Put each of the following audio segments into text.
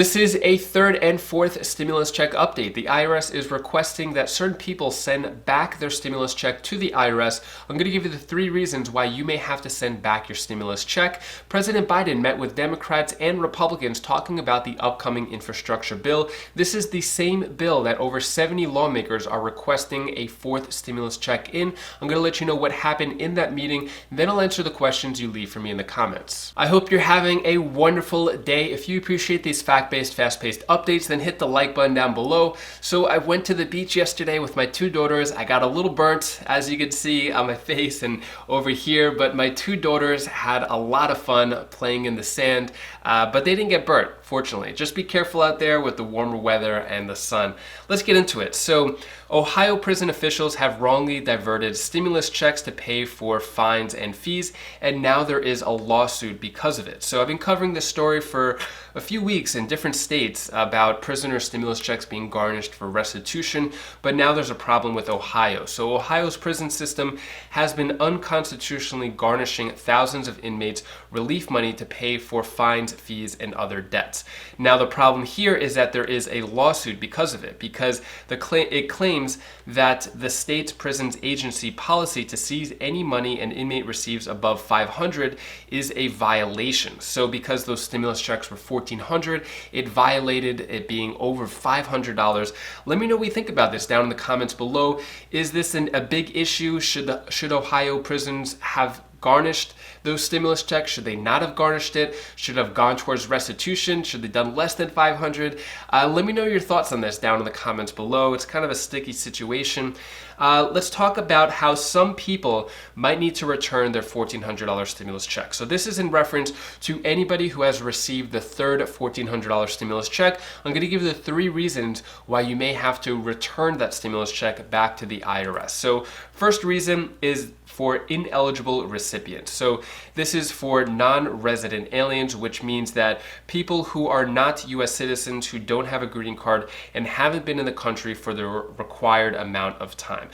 This is a third and fourth stimulus check update. The IRS is requesting that certain people send back their stimulus check to the IRS. I'm going to give you the 3 reasons why you may have to send back your stimulus check. President Biden met with Democrats and Republicans talking about the upcoming infrastructure bill. This is the same bill that over 70 lawmakers are requesting a 4th stimulus check in. I'm going to let you know what happened in that meeting, then I'll answer the questions you leave for me in the comments. I hope you're having a wonderful day. If you appreciate these fact-based, fast-paced updates, then hit the like button down below. So I went to the beach yesterday with my 2 daughters. I got a little burnt, as you can see on my face and over here, but my 2 daughters had a lot of fun playing in the sand, but they didn't get burnt, fortunately. Just be careful out there with the warmer weather and the sun. Let's get into it. So Ohio prison officials have wrongly diverted stimulus checks to pay for fines and fees, and now there is a lawsuit because of it. So I've been covering this story for a few weeks in different states about prisoner stimulus checks being garnished for restitution, but now there's a problem with Ohio. So Ohio's prison system has been unconstitutionally garnishing thousands of inmates relief money to pay for fines, fees, and other debts. Now the problem here is that there is a lawsuit because of it, because it claims that the state's prisons agency policy to seize any money an inmate receives above $500 is a violation. So because those stimulus checks were $1,400, it violated it being over $500. Let me know what you think about this down in the comments below. Is this a big issue? Should Ohio prisons have garnished those stimulus checks? Should they not have garnished it? Should have gone towards restitution? Should they done less than $500? Let me know your thoughts on this down in the comments below. It's kind of a sticky situation. Let's talk about how some people might need to return their $1,400 stimulus check. So this is in reference to anybody who has received the third $1,400 stimulus check. I'm going to give you the 3 reasons why you may have to return that stimulus check back to the IRS. So first reason is for ineligible recipients. So this is for non-resident aliens, which means that people who are not U.S. citizens, who don't have a green card and haven't been in the country for the required amount of time.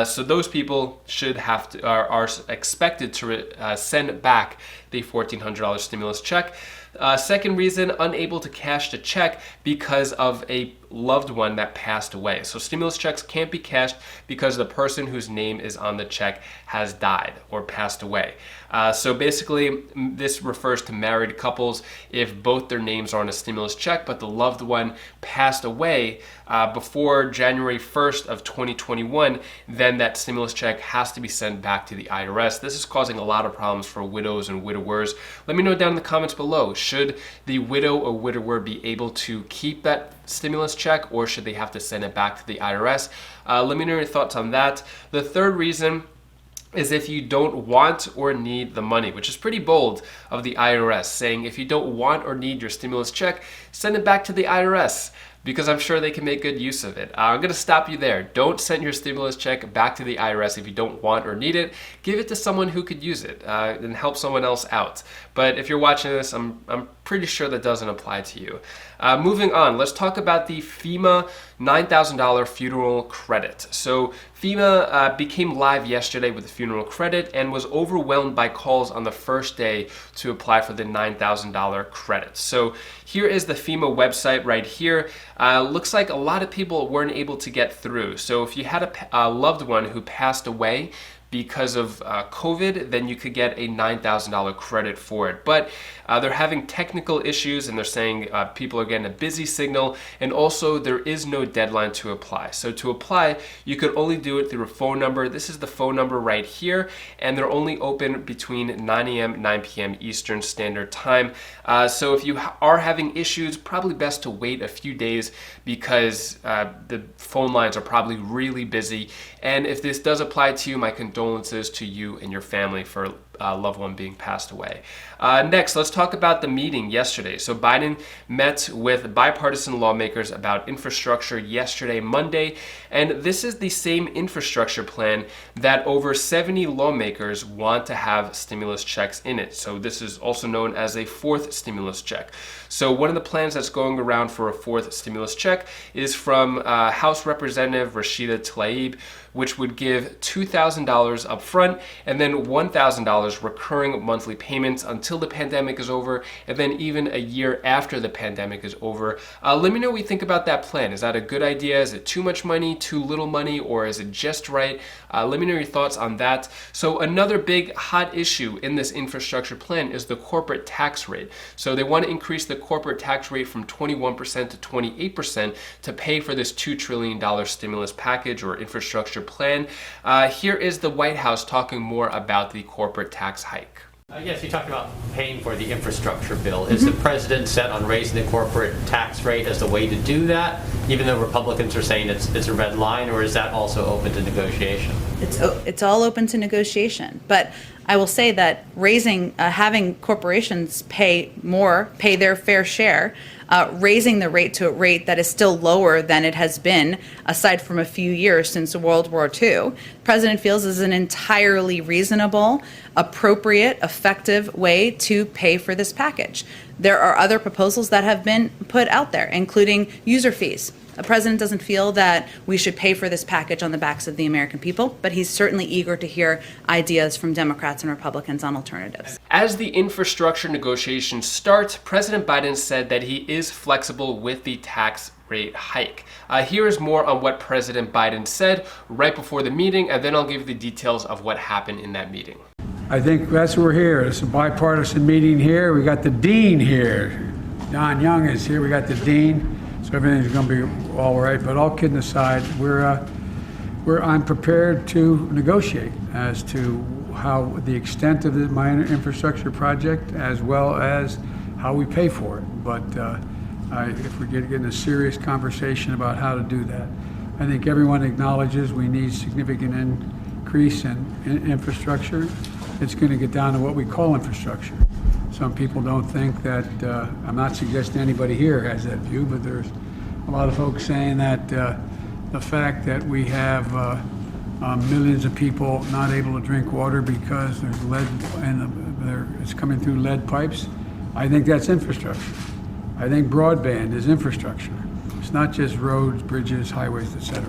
So those people should have to are expected to send back the $1,400 stimulus check. Second reason, unable to cash the check because of a loved one that passed away. So stimulus checks can't be cashed because the person whose name is on the check has died or passed away. So basically, this refers to married couples. If both their names are on a stimulus check, but the loved one passed away before January 1st of 2021, then that stimulus check has to be sent back to the IRS. This is causing a lot of problems for widows and widowers. Let me know down in the comments below. Should the widow or widower be able to keep that stimulus check, or should they have to send it back to the IRS? Let me know your thoughts on that. The third reason is if you don't want or need the money, which is pretty bold of the IRS, saying if you don't want or need your stimulus check, send it back to the IRS, because I'm sure they can make good use of it. I'm going to stop you there. Don't send your stimulus check back to the IRS if you don't want or need it. Give it to someone who could use it and help someone else out. But if you're watching this, I'm pretty sure that doesn't apply to you. Moving on, let's talk about the Fema $9,000 funeral credit. So Fema became live yesterday with the funeral credit and was overwhelmed by calls on the first day to apply for the $9,000 credit. So here is the Fema website right here. Looks like a lot of people weren't able to get through. So if you had a loved one who passed away because of COVID, then you could get a $9,000 credit for it. But they're having technical issues, and they're saying people are getting a busy signal, and also there is no deadline to apply. So to apply, you could only do it through a phone number. This is the phone number right here, and they're only open between 9 a.m. 9 p.m. Eastern Standard Time. So if you are having issues, probably best to wait a few days, because the phone lines are probably really busy. And if this does apply to you, my condolences to you and your family for loved one being passed away. Next, let's talk about the meeting yesterday. So Biden met with bipartisan lawmakers about infrastructure yesterday, Monday, and this is the same infrastructure plan that over 70 lawmakers want to have stimulus checks in it. So this is also known as a 4th stimulus check. So one of the plans that's going around for a 4th stimulus check is from House Representative Rashida Tlaib, which would give $2,000 up front and then $1,000 recurring monthly payments until the pandemic is over, and then even a year after the pandemic is over. Let me know what you think about that plan. Is that a good idea? Is it too much money, too little money, or is it just right? Let me know your thoughts on that. So another big hot issue in this infrastructure plan is the corporate tax rate. So they want to increase the corporate tax rate from 21% to 28% to pay for this $2 trillion stimulus package or infrastructure plan. Here is the White House talking more about the corporate tax hike. Yes, you talked about paying for the infrastructure bill. Is the president set on raising the corporate tax rate as the way to do that, even though Republicans are saying it's a red line, or is that also open to negotiation? It's all open to negotiation, but I will say that having corporations pay their fair share, raising the rate to a rate that is still lower than it has been, aside from a few years since World War II, the President feels is an entirely reasonable, appropriate, effective way to pay for this package. There are other proposals that have been put out there, including user fees. The president doesn't feel that we should pay for this package on the backs of the American people, but he's certainly eager to hear ideas from Democrats and Republicans on alternatives. As the infrastructure negotiations start, President Biden said that he is flexible with the tax rate hike. Here is more on what President Biden said right before the meeting, and then I'll give you the details of what happened in that meeting. I think that's why we're here. It's a bipartisan meeting here. We got the dean here. Don Young is here. We got the dean. So everything's going to be all right. But all kidding aside, I'm prepared to negotiate as to how the extent of my infrastructure project, as well as how we pay for it. But if we get in a serious conversation about how to do that, I think everyone acknowledges we need significant increase in infrastructure. It's going to get down to what we call infrastructure. Some people don't think that, I'm not suggesting anybody here has that view, but there's a lot of folks saying that the fact that we have millions of people not able to drink water because there's lead and it's coming through lead pipes, I think that's infrastructure. I think broadband is infrastructure. It's not just roads, bridges, highways, etc.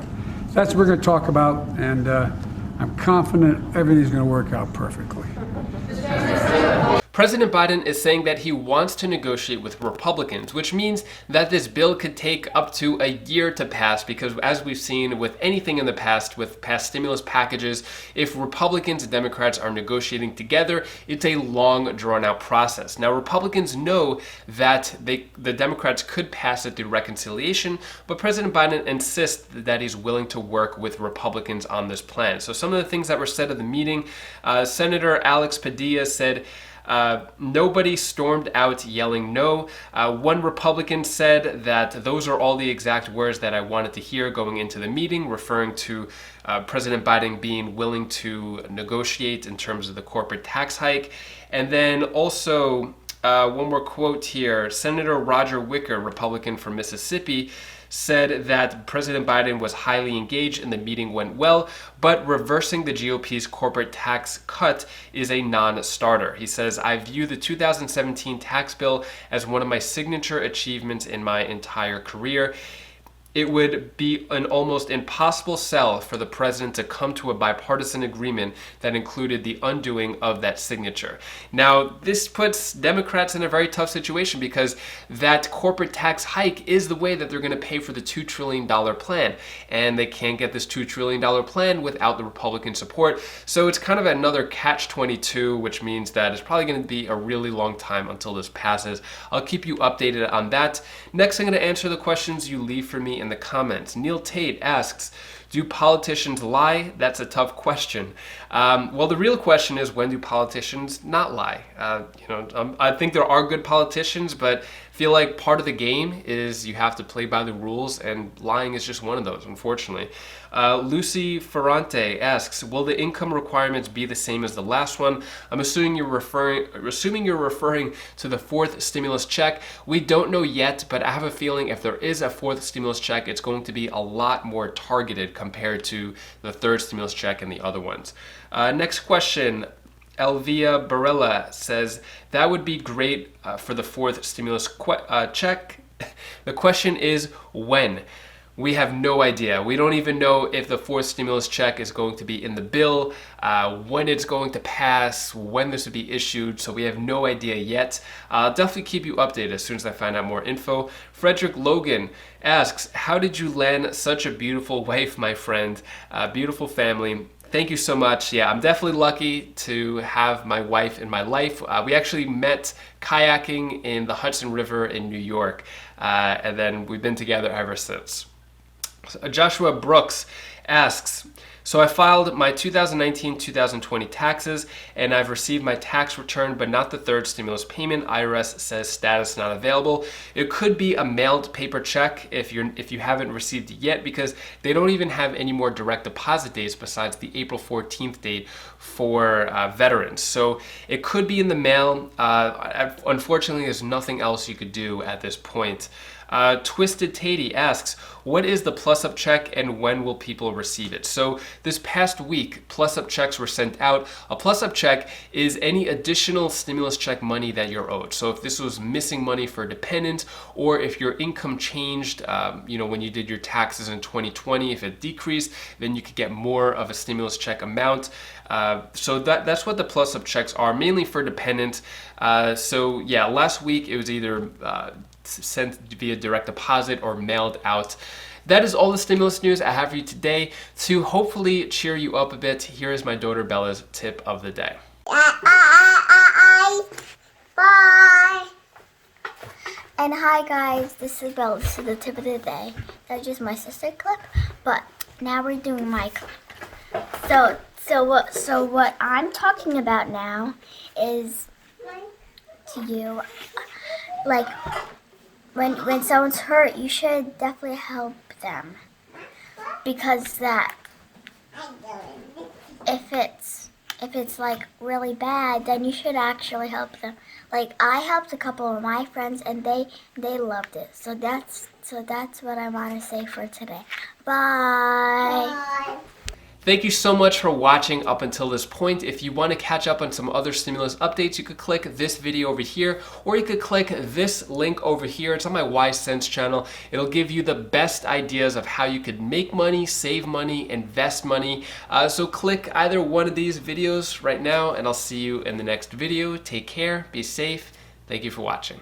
That's what we're going to talk about, and I'm confident everything's going to work out perfectly. President Biden is saying that he wants to negotiate with Republicans, which means that this bill could take up to a year to pass because, as we've seen with anything in the past, with past stimulus packages, if Republicans and Democrats are negotiating together, it's a long, drawn-out process. Now, Republicans know that the Democrats could pass it through reconciliation, but President Biden insists that he's willing to work with Republicans on this plan. So some of the things that were said at the meeting, Senator Alex Padilla said, nobody stormed out yelling no. One Republican said that those are all the exact words that I wanted to hear going into the meeting, referring to President Biden being willing to negotiate in terms of the corporate tax hike. And then also, one more quote here, Senator Roger Wicker, Republican from Mississippi, said that President Biden was highly engaged and the meeting went well, but reversing the GOP's corporate tax cut is a non-starter. He says, I view the 2017 tax bill as one of my signature achievements in my entire career. It would be an almost impossible sell for the president to come to a bipartisan agreement that included the undoing of that signature. Now, this puts Democrats in a very tough situation because that corporate tax hike is the way that they're going to pay for the $2 trillion plan. And they can't get this $2 trillion plan without the Republican support. So it's kind of another catch-22, which means that it's probably going to be a really long time until this passes. I'll keep you updated on that. Next, I'm going to answer the questions you leave for me in the comments. Neil Tate asks, do politicians lie? That's a tough question. Well, the real question is, when do politicians not lie? I think there are good politicians, but I feel like part of the game is you have to play by the rules, and lying is just one of those, unfortunately. Lucy Ferrante asks, will the income requirements be the same as the last one? I'm assuming you're referring to the fourth stimulus check. We don't know yet, but I have a feeling if there is a fourth stimulus check, it's going to be a lot more targeted compared to the third stimulus check and the other ones. Next question. Elvia Barella says, that would be great for the fourth stimulus check. The question is when? We have no idea. We don't even know if the fourth stimulus check is going to be in the bill, when it's going to pass, when this will be issued, so we have no idea yet. I'll definitely keep you updated as soon as I find out more info. Frederick Logan asks, how did you land such a beautiful wife, my friend? Beautiful family. Thank you so much. Yeah, I'm definitely lucky to have my wife in my life. We actually met kayaking in the Hudson River in New York, and then we've been together ever since. Joshua Brooks asks, so I filed my 2019-2020 taxes and I've received my tax return but not the third stimulus payment. IRS says status not available. It could be a mailed paper check if you haven't received it yet, because they don't even have any more direct deposit dates besides the April 14th date for veterans. So it could be in the mail. Unfortunately, there's nothing else you could do at this point. Twisted Tatey asks, what is the plus-up check and when will people receive it? So this past week, plus-up checks were sent out. A plus-up check is any additional stimulus check money that you're owed. So if this was missing money for a dependent, or if your income changed, when you did your taxes in 2020, if it decreased, then you could get more of a stimulus check amount. So that's what the plus-up checks are, mainly for dependents. So yeah, last week it was either sent via direct deposit or mailed out. That is all the stimulus news I have for you today. To hopefully cheer you up a bit, here is my daughter Bella's tip of the day. Bye. And hi guys, this is Bella. This is the tip of the day. That's just my sister clip, but now we're doing my clip. So what I'm talking about now is to you, like, when someone's hurt, you should definitely help them, because that if it's like really bad, then you should actually help them. Like, I helped a couple of my friends and they loved it. So that's what I want to say for today. Bye. Thank you so much for watching up until this point. If you want to catch up on some other stimulus updates, you could click this video over here, or you could click this link over here. It's on my Wise Sense channel. It'll give you the best ideas of how you could make money, save money, invest money. So click either one of these videos right now, and I'll see you in the next video. Take care, be safe. Thank you for watching.